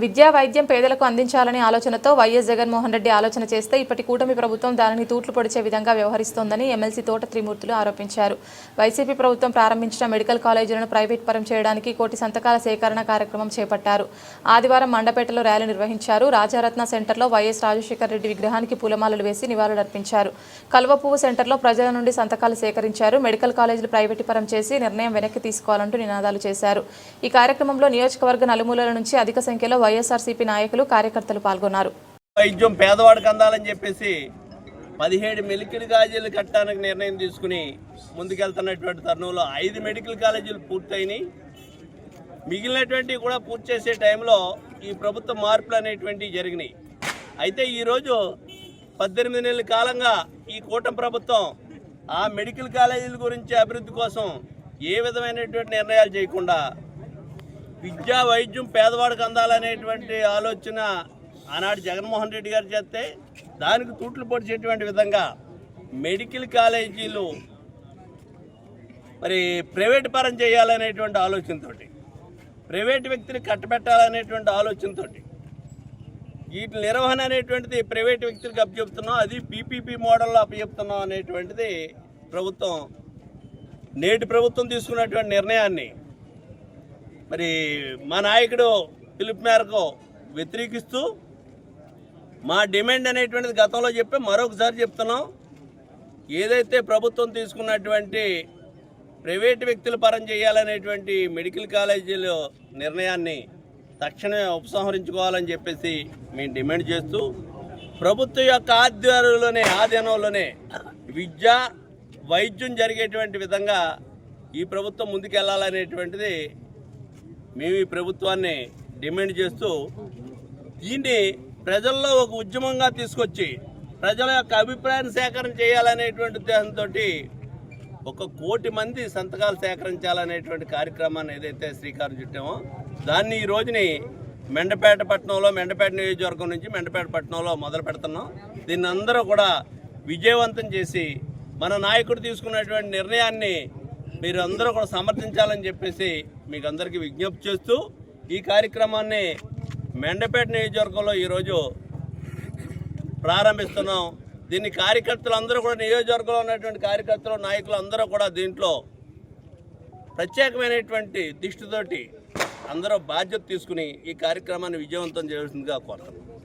విద్యా వైద్యం పేదలకు అందించాలని ఆలోచనతో వైఎస్ జగన్మోహన్ రెడ్డి ఆలోచన చేస్తే ఇప్పటి కూటమి ప్రభుత్వం దానిని తూట్లు పొడిచే విధంగా వ్యవహరిస్తోందని ఎమ్మెల్సీ తోట త్రిమూర్తులు ఆరోపించారు. వైసీపీ ప్రభుత్వం ప్రారంభించిన మెడికల్ కాలేజీలను ప్రైవేట్ పరం చేయడానికి కోటి సంతకాల సేకరణ కార్యక్రమం చేపట్టారు. ఆదివారం మండపేటలో ర్యాలీ నిర్వహించారు. రాజారత్న సెంటర్లో వైఎస్ రాజశేఖర రెడ్డి విగ్రహానికి పూలమాలలు వేసి నివాళులర్పించారు. కల్వపువ్వు సెంటర్లో ప్రజల నుండి సంతకాలు సేకరించారు. మెడికల్ కాలేజీలు ప్రైవేట్ పరం చేసి నిర్ణయం వెనక్కి తీసుకోవాలంటూ నినాదాలు చేశారు. ఈ కార్యక్రమంలో నియోజకవర్గ నలుమూలల నుంచి అధిక సంఖ్యలో వైఎస్ఆర్సీపీ నాయకులు కార్యకర్తలు పాల్గొన్నారు. వైద్యం పేదవాడికి అందాలని చెప్పేసి 17 మెడికల్ కాలేజీలు కట్టడానికి నిర్ణయం తీసుకుని ముందుకెళ్తున్నటువంటి తరుణంలో 5 మెడికల్ కాలేజీలు పూర్తయినాయి. మిగిలినటువంటివి కూడా పూర్తి చేసే టైంలో ఈ ప్రభుత్వ మార్పులు అనేటువంటివి జరిగినాయి. అయితే ఈరోజు 18 నెలల కాలంగా ఈ కూటమి ప్రభుత్వం ఆ మెడికల్ కాలేజీల గురించి అభివృద్ధి కోసం ఏ విధమైనటువంటి నిర్ణయాలు చేయకుండా విద్యా వైద్యం పేదవాడికి అందాలనేటువంటి ఆలోచన ఆనాడు జగన్మోహన్ రెడ్డి గారు చేస్తే దానికి తూట్లు పొడిచేటువంటి విధంగా మెడికల్ కాలేజీలు మరి ప్రైవేట్ పరం చేయాలనేటువంటి ఆలోచనతో, ప్రైవేట్ వ్యక్తిని కట్టబెట్టాలనేటువంటి ఆలోచనతో వీటి నిర్వహణ అనేటువంటిది ప్రైవేట్ వ్యక్తులకు అప్పచెప్తున్నాం, అది పీపీపీ మోడల్లో అప్పచెప్తున్నాం అనేటువంటిది ప్రభుత్వం నేటి ప్రభుత్వం తీసుకున్నటువంటి నిర్ణయాన్ని మరి మా నాయకుడు పిలుపు మేరకు వ్యతిరేకిస్తూ మా డిమాండ్ అనేటువంటిది గతంలో చెప్పి మరొకసారి చెప్తున్నాం. ఏదైతే ప్రభుత్వం తీసుకున్నటువంటి ప్రైవేటు వ్యక్తుల పరం చేయాలనేటువంటి మెడికల్ కాలేజీల నిర్ణయాన్ని తక్షణమే ఉపసంహరించుకోవాలని చెప్పేసి మేము డిమాండ్ చేస్తూ ప్రభుత్వం యొక్క ఆధీనంలోనే విద్య వైద్యం జరిగేటువంటి విధంగా ఈ ప్రభుత్వం ముందుకెళ్లాలనేటువంటిది మేము ఈ ప్రభుత్వాన్ని డిమాండ్ చేస్తూ దీన్ని ప్రజల్లో ఒక ఉద్యమంగా తీసుకొచ్చి ప్రజల యొక్క అభిప్రాయాన్ని సేకరణ చేయాలనేటువంటి ఉద్దేశంతో 1 కోటి మంది సంతకాలు సేకరించాలనేటువంటి కార్యక్రమాన్ని ఏదైతే శ్రీకారం చుట్టామో దాన్ని ఈ రోజుని మెండపేట నియోజకవర్గం నుంచి మెండపేట పట్టణంలో మొదలు పెడుతున్నాం. దీన్ని అందరూ కూడా విజయవంతం చేసి మన నాయకుడు తీసుకున్నటువంటి నిర్ణయాన్ని మీరు అందరూ కూడా సమర్థించాలని చెప్పేసి మీకు అందరికీ విజ్ఞప్తి చేస్తూ ఈ కార్యక్రమాన్ని మెండపేట నియోజకవర్గంలో ఈరోజు ప్రారంభిస్తున్నాం. దీన్ని కార్యకర్తలు అందరూ కూడా నియోజకవర్గంలో ఉన్నటువంటి కార్యకర్తలు నాయకులు అందరూ కూడా దీంట్లో ప్రత్యేకమైనటువంటి దృష్టితోటి అందరూ బాధ్యత తీసుకుని ఈ కార్యక్రమాన్ని విజయవంతం చేయాల్సిందిగా కోరుతున్నాం.